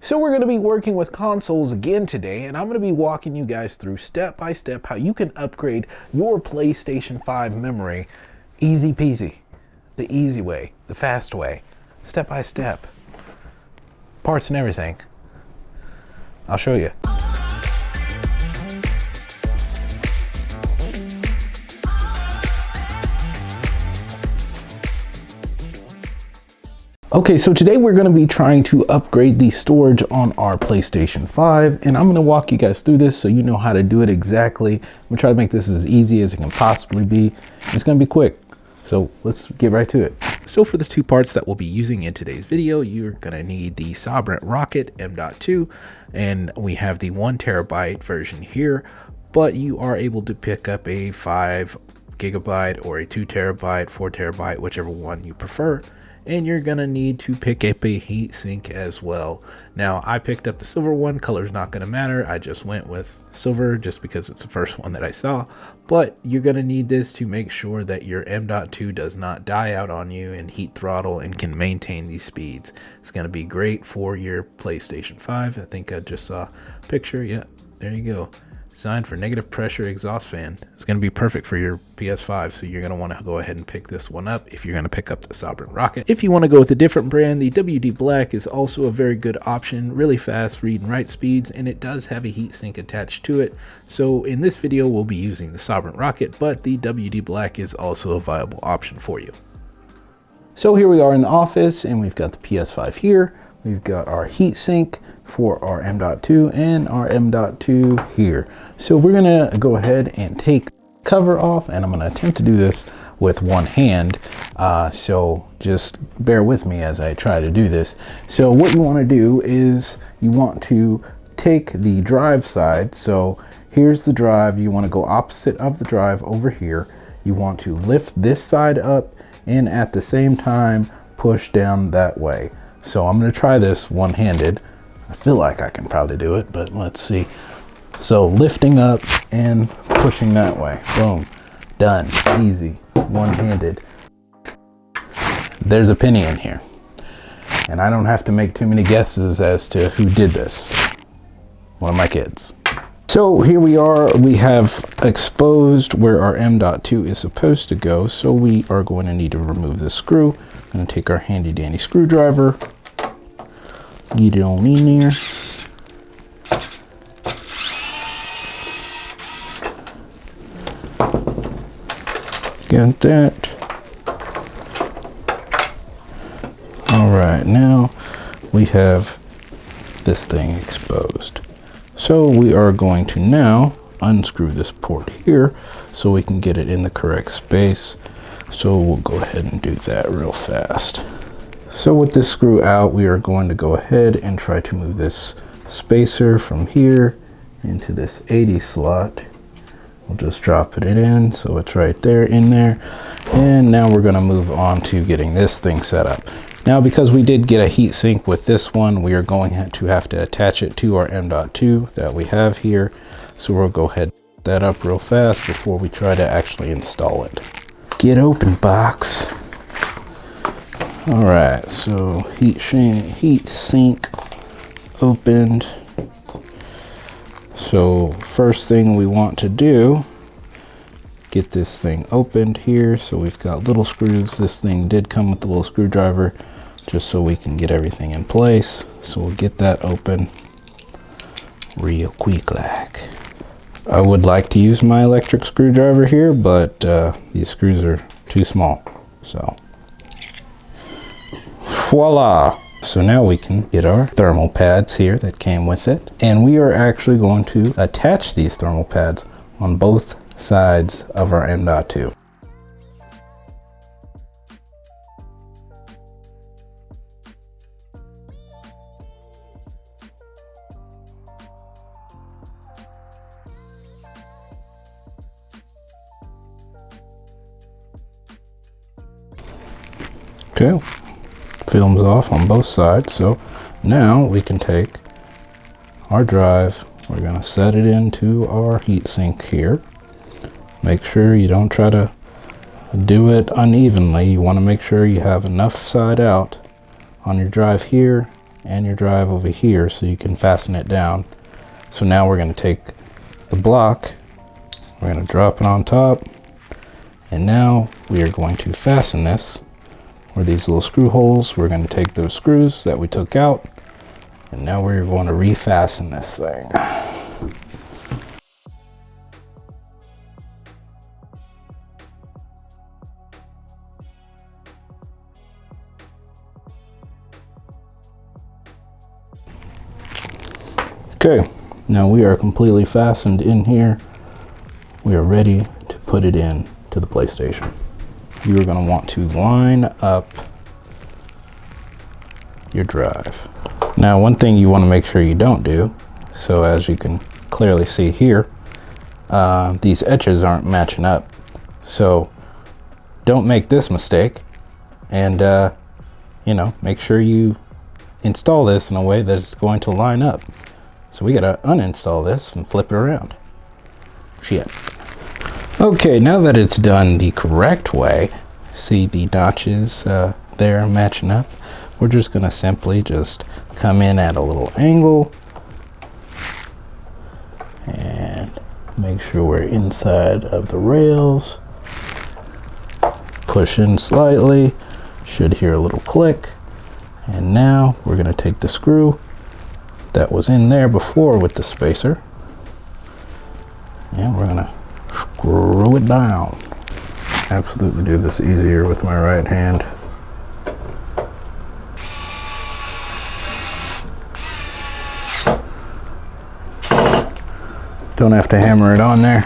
So we're going to be working with consoles again today, and I'm going to be walking you guys through step by step how you can upgrade your PlayStation 5 memory. Easy peasy. The easy way, the fast way, step by step. Parts and everything. I'll show you. Okay, so today we're going to be trying to upgrade the storage on our PlayStation 5, and I'm going to walk you guys through this so you know how to do it exactly. I'm going to try to make this as easy as it can possibly be. It's going to be quick, so let's get right to it. So for the two parts that we'll be using in today's video, you're going to need the Sovereign Rocket M.2, and we have the 1 terabyte version here, but you are able to pick up a 5 gigabyte or a 2 terabyte, 4 terabyte, whichever one you prefer. And you're gonna need to pick up a heatsink as well. Now, I picked up the silver one. Color's not gonna matter. I just went with silver just because it's the first one that I saw. But you're gonna need this to make sure that your M.2 does not die out on you and heat throttle and can maintain these speeds. It's gonna be great for your PlayStation 5. I think I just saw a picture. Yeah, there you go. Designed for negative pressure exhaust fan. It's going to be perfect for your PS5, so you're going to want to go ahead and pick this one up if you're going to pick up the Sovereign Rocket. If you want to go with a different brand, the WD Black is also a very good option. Really fast read and write speeds, and it does have a heatsink attached to it. So in this video, we'll be using the Sovereign Rocket, but the WD Black is also a viable option for you. So here we are in the office, and we've got the PS5 here. We've got our heatsink for our M.2 and our M.2 here. So we're gonna go ahead and take cover off, and I'm gonna attempt to do this with one hand. So just bear with me as I try to do this. So what you wanna do is you want to take the drive side. So here's the drive. You wanna go opposite of the drive over here. You want to lift this side up and at the same time push down that way. So I'm gonna try this one-handed. I feel like I can probably do it, but let's see. So lifting up and pushing that way. Boom, done, easy, one-handed. There's a penny in here. And I don't have to make too many guesses as to who did this. One of my kids. So here we are, we have exposed where our M.2 is supposed to go. So we are going to need to remove this screw. I'm gonna take our handy dandy screwdriver, get it on in there. Got that. All right, now we have this thing exposed. So we are going to now unscrew this port here so we can get it in the correct space. So we'll go ahead and do that real fast. So with this screw out, we are going to go ahead and try to move this spacer from here into this 80 slot. We'll just drop it in so it's right there in there. And now we're going to move on to getting this thing set up. Now, because we did get a heat sink with this one, we are going to have to attach it to our M.2 that we have here. So we'll go ahead and set that up real fast before we try to actually install it. Get open, box. All right, so heat sink opened. So first thing we want to do, get this thing opened here. So we've got little screws. This thing did come with a little screwdriver just so we can get everything in place. So we'll get that open real quick like. I would like to use my electric screwdriver here, but these screws are too small, so. Voila! So now we can get our thermal pads here that came with it. And we are actually going to attach these thermal pads on both sides of our M.2. Okay. Films off on both sides. So now we can take our drive, we're going to set it into our heatsink here. Make sure you don't try to do it unevenly. You want to make sure you have enough side out on your drive here and your drive over here so you can fasten it down. So now we're going to take the block, we're going to drop it on top, and now we are going to fasten this where these little screw holes. We're going to take those screws that we took out, and now we're going to refasten this thing. Okay, now we are completely fastened in here. We are ready to put it in to the PlayStation. You are going to want to line up your drive. Now, one thing you want to make sure you don't do, so as you can clearly see here, these edges aren't matching up. So don't make this mistake, and you know, make sure you install this in a way that it's going to line up. So we gotta uninstall this and flip it around. Shit. Okay, now that it's done the correct way, see the notches there matching up, we're just gonna simply just come in at a little angle and make sure we're inside of the rails. Push in slightly, should hear a little click, and now we're gonna take the screw that was in there before with the spacer, and we're gonna screw it down. Absolutely do this easier with my right hand. Don't have to hammer it on there.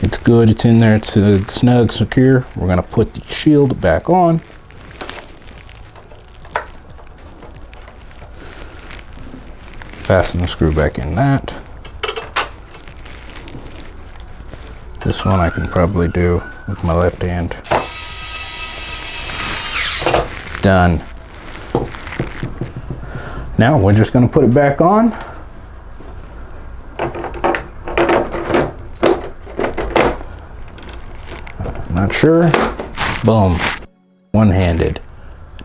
It's good, it's in there, it's snug, secure. We're gonna put the shield back on. Fasten the screw back in that. This one I can probably do with my left hand. Done. Now we're just going to put it back on. Not sure. Boom. One-handed.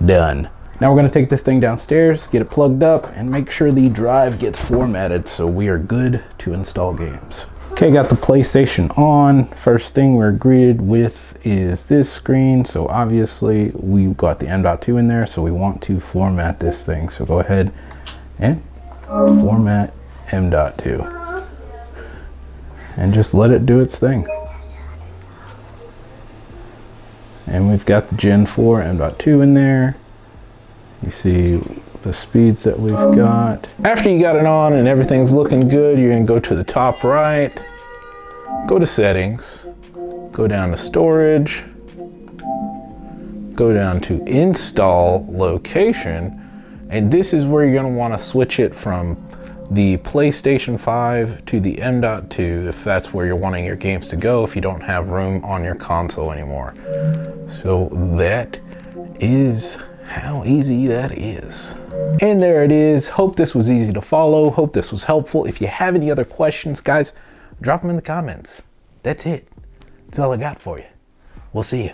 Done. Now we're going to take this thing downstairs, get it plugged up, and make sure the drive gets formatted so we are good to install games. Okay, got the PlayStation on. First thing we're greeted with is this screen. So obviously we've got the M.2 in there, so we want to format this thing. So go ahead and format M.2 and just let it do its thing. And we've got the Gen 4 M.2 in there. You see the speeds that we've got. After you got it on and everything's looking good, you're gonna go to the top right, go to settings, go down to storage, go down to install location, and this is where you're gonna wanna switch it from the PlayStation 5 to the M.2 if that's where you're wanting your games to go, if you don't have room on your console anymore. So that is how easy that is. And there it is. Hope this was easy to follow. Hope this was helpful. If you have any other questions, guys, drop them in the comments. That's it. That's all I got for you. We'll see you.